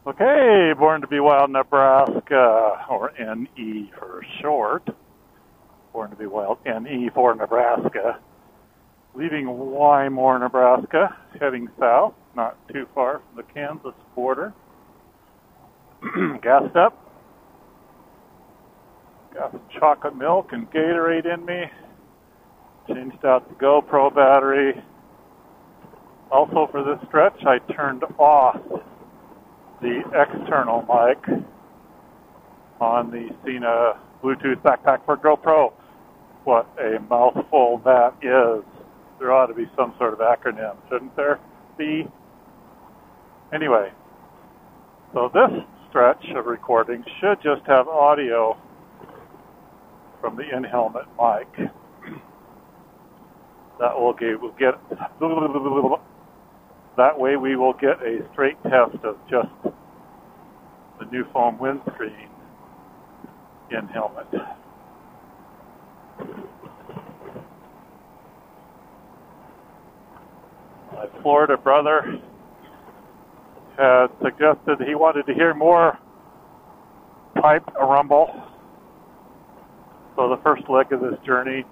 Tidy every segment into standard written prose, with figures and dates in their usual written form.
Okay, Born to be Wild, Nebraska, or NE for short. Born to be Wild, NE for Nebraska. Leaving Wymore, Nebraska, heading south, not too far from the Kansas border. Gassed up. Got some chocolate milk and Gatorade in me. Changed out the GoPro battery. Also for this stretch, I turned off the external mic on the Cena Bluetooth backpack for GoPro. What a mouthful that is. There ought to be some sort of acronym, shouldn't there be? Anyway, so this stretch of recording should just have audio from the in-helmet mic. That will get that way we will get a straight test of just the new foam windscreen in-helmet. My Florida brother had suggested he wanted to hear more pipe rumble. So the first leg of this journey,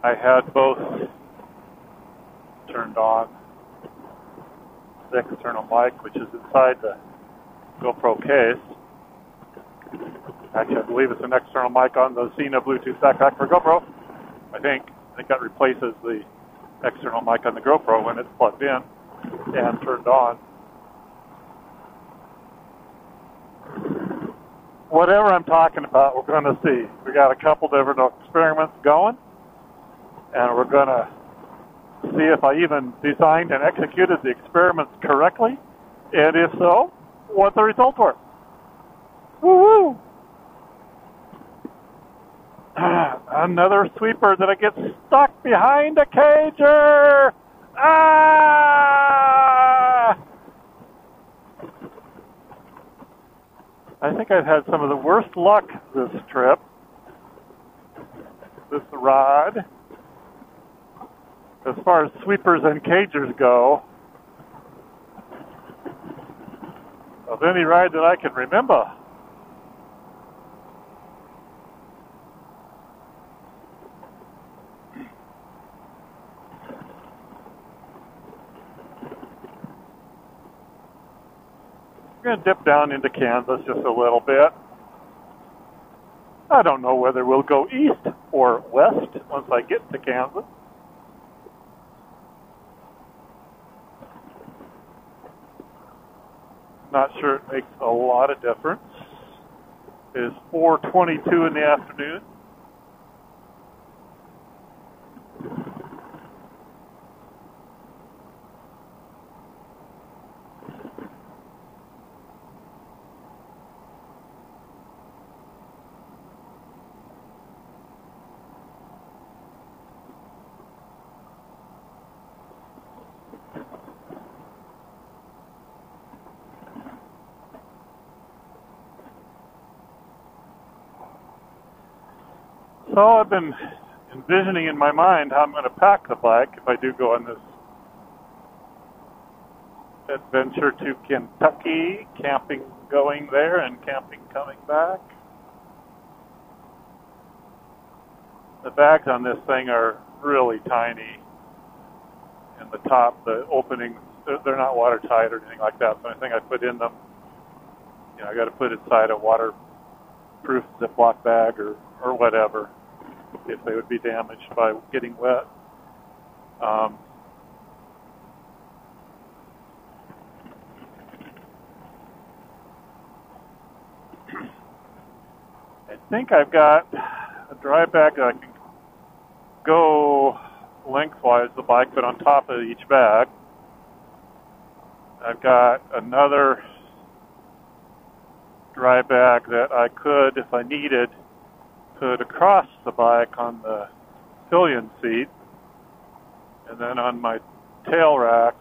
I had both turned on. The external mic, which is inside the GoPro case. Actually, I believe it's an external mic on the Cena Bluetooth backpack for GoPro. I think that replaces the external mic on the GoPro when it's plugged in and turned on. Whatever I'm talking about, we're going to see. We got a couple different experiments going, and we're going to see if I even designed and executed the experiments correctly, and if so, what the results were. Woo-hoo! Another sweeper that I get stuck behind a cager! Ah! I think I've had some of the worst luck this trip. This rod. As far as sweepers and cagers go, of any ride that I can remember. I'm going to dip down into Kansas just a little bit. I don't know whether we'll go east or west once I get to Kansas. Not sure it makes a lot of difference. It is 4:22 in the afternoon. So I've been envisioning in my mind how I'm going to pack the bike if I do go on this adventure to Kentucky, camping going there and camping coming back. The bags on this thing are really tiny. In the top, the openings, they're not watertight or anything like that. So anything I put in them, I got to put inside a waterproof Ziploc bag or whatever, if they would be damaged by getting wet. I think I've got a dry bag that I can go lengthwise the bike, but on top of each bag. I've got another dry bag that I could, if I needed, put across the bike on the pillion seat, and then on my tail rack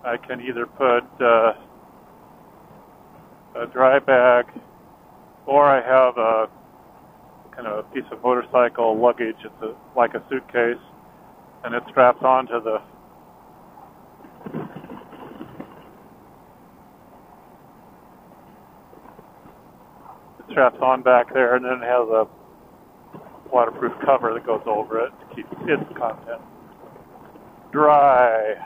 I can either put a dry bag, or I have a kind of a piece of motorcycle luggage. It's like a suitcase, and it straps onto the straps on back there, and then it has a waterproof cover that goes over it to keep its content dry.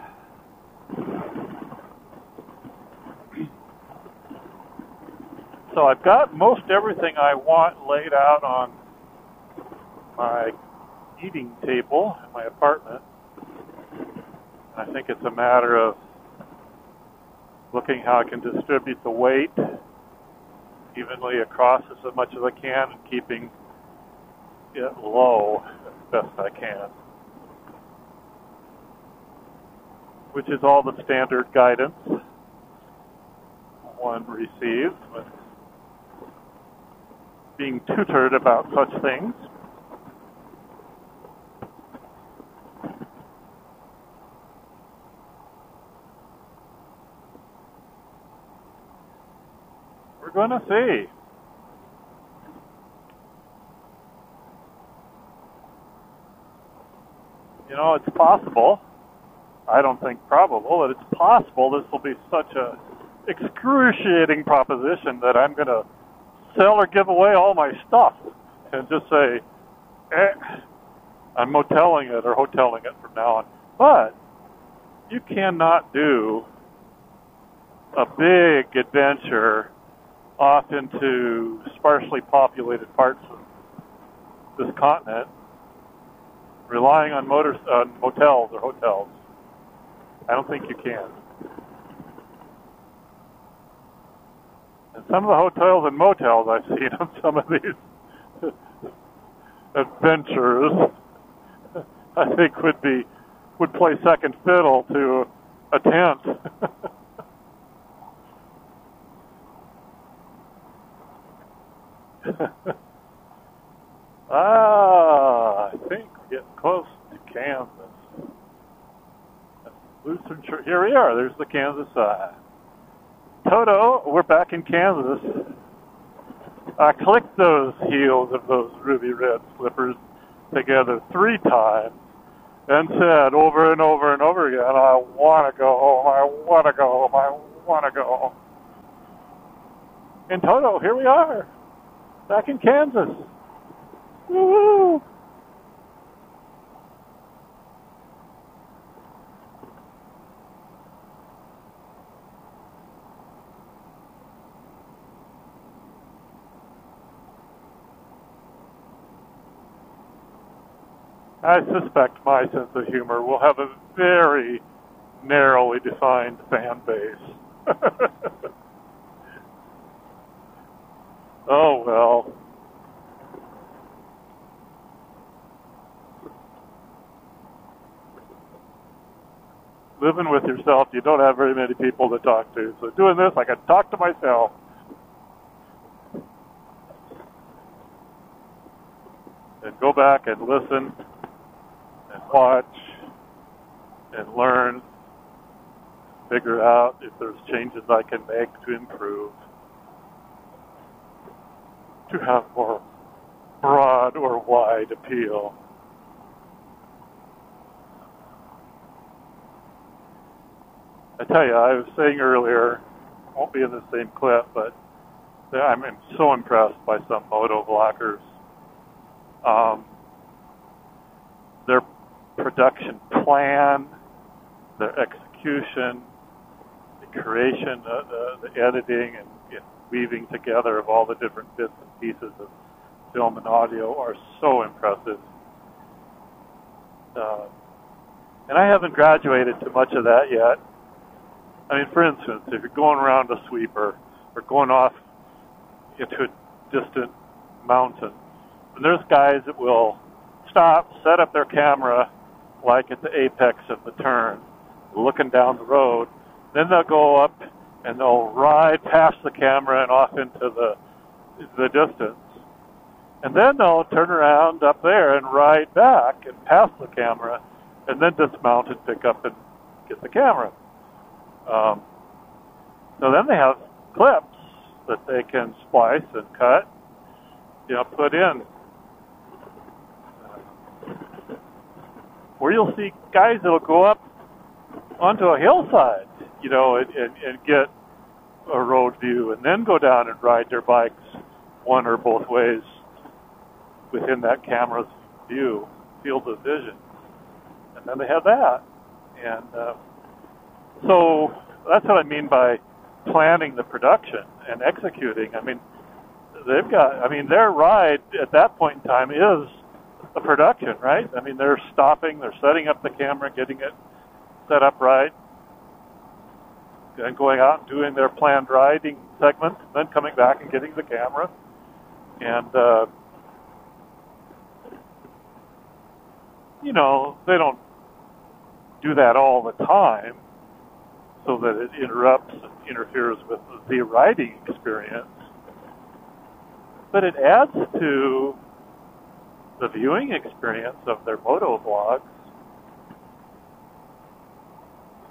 So I've got most everything I want laid out on my eating table in my apartment. I think it's a matter of looking how I can distribute the weight evenly across as much as I can and keeping it low as best I can, which is all the standard guidance one receives when being tutored about such things. We're going to see. You know, it's possible, I don't think probable, that it's possible this will be such a excruciating proposition that I'm going to sell or give away all my stuff and just say, I'm moteling it or hoteling it from now on. But you cannot do a big adventure off into sparsely populated parts of this continent relying on motels or hotels. I don't think you can. And some of the hotels and motels I've seen on some of these adventures, I think would play second fiddle to a tent. I think we're getting close to Kansas. Lutheran Church. Here we are. There's the Kansas side. Toto, we're back in Kansas. I clicked those heels of those ruby red slippers together 3 times and said over and over and over again, I want to go home, I want to go home, I want to go home. And Toto, here we are, back in Kansas. Woo-hoo! I suspect my sense of humor will have a very narrowly defined fan base. Oh, well. Living with yourself, you don't have very many people to talk to. So doing this, I can talk to myself. And go back and listen and watch and learn, figure out if there's changes I can make to improve, to have more broad or wide appeal. I tell you, I was saying earlier, won't be in the same clip, but I'm so impressed by some moto vloggers. Their production plan, their execution, the creation, the editing, and weaving together of all the different bits and pieces of film and audio are so impressive. And I haven't graduated to much of that yet. I mean, for instance, if you're going around a sweeper or going off into a distant mountain, and there's guys that will stop, set up their camera like at the apex of the turn, looking down the road. Then they'll go up and they'll ride past the camera and off into the distance. And then they'll turn around up there and ride back and past the camera and then dismount and pick up and get the camera. So then they have clips that they can splice and cut, put in. Where you'll see guys that'll go up onto a hillside, and get a road view and then go down and ride their bikes one or both ways within that camera's view, field of vision. And then they have that. And so that's what I mean by planning the production and executing. I mean, their ride at that point in time is a production, right? I mean, they're stopping, they're setting up the camera, getting it set up right, and going out and doing their planned riding segments, then coming back and getting the camera. And, they don't do that all the time so that it interrupts and interferes with the riding experience. But it adds to the viewing experience of their moto vlogs.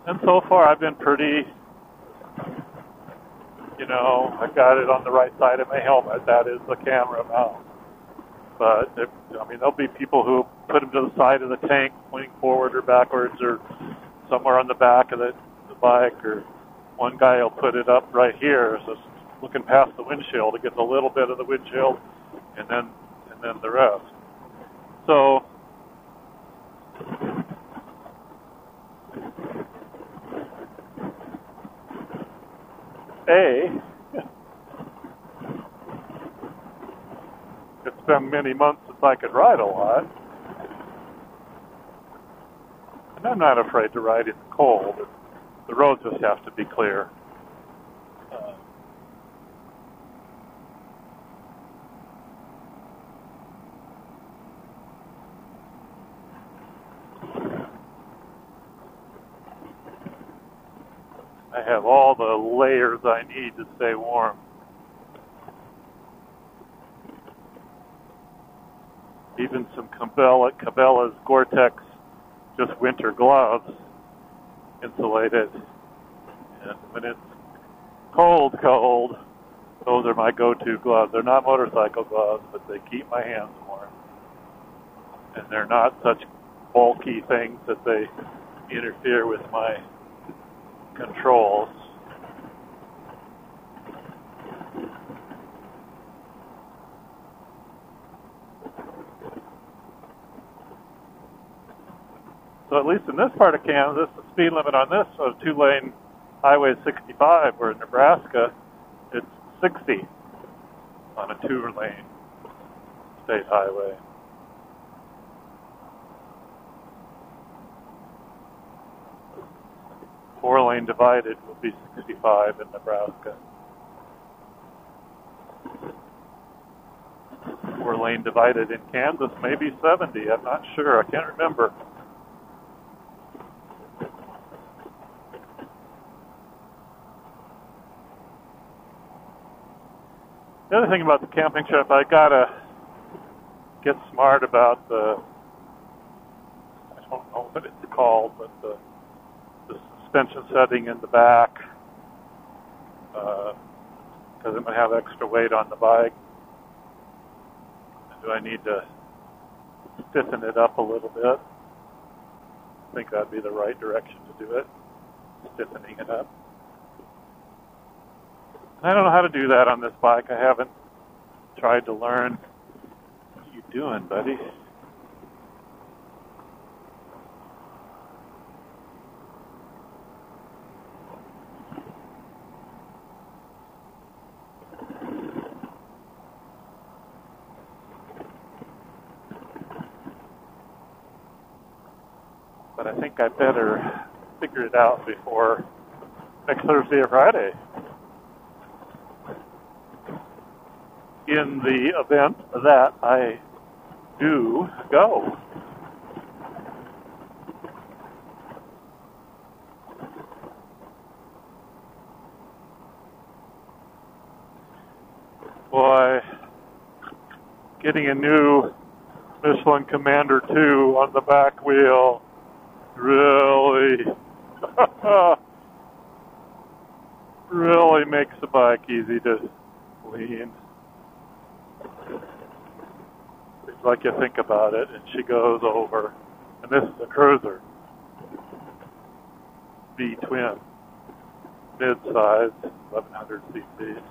And so far I've been pretty, I've got it on the right side of my helmet. That is the camera mount. But, there'll be people who put them to the side of the tank, pointing forward or backwards, or somewhere on the back of the bike, or one guy will put it up right here, so it's looking past the windshield. It gets a little bit of the windshield, and then the rest. So, it's been many months since I could ride a lot. And I'm not afraid to ride in the cold. The roads just have to be clear. I have all the layers I need to stay warm. Even some Cabela's Gore-Tex, just winter gloves, insulated. And when it's cold, those are my go-to gloves. They're not motorcycle gloves, but they keep my hands warm. And they're not such bulky things that they interfere with my controls. So at least in this part of Kansas, the speed limit on this of 2-lane Highway 65, where in Nebraska, it's 60 on a 2-lane state highway. Four-lane divided will be 65 in Nebraska. 4-lane divided in Kansas may be 70. I'm not sure. I can't remember. The other thing about the camping trip, I gotta get smart about I don't know what it's called, but the suspension setting in the back, because I'm going to have extra weight on the bike. Do I need to stiffen it up a little bit? I think that'd be the right direction to do it, stiffening it up. I don't know how to do that on this bike. I haven't tried to learn. What are you doing, buddy? But I think I better figure it out before next Thursday or Friday. In the event that I do go. Boy, getting a new Michelin Commander 2 on the back wheel really makes the bike easy to lean. It's like you think about it, and she goes over. And this is a cruiser. V twin. Mid-size, 1100 cc's.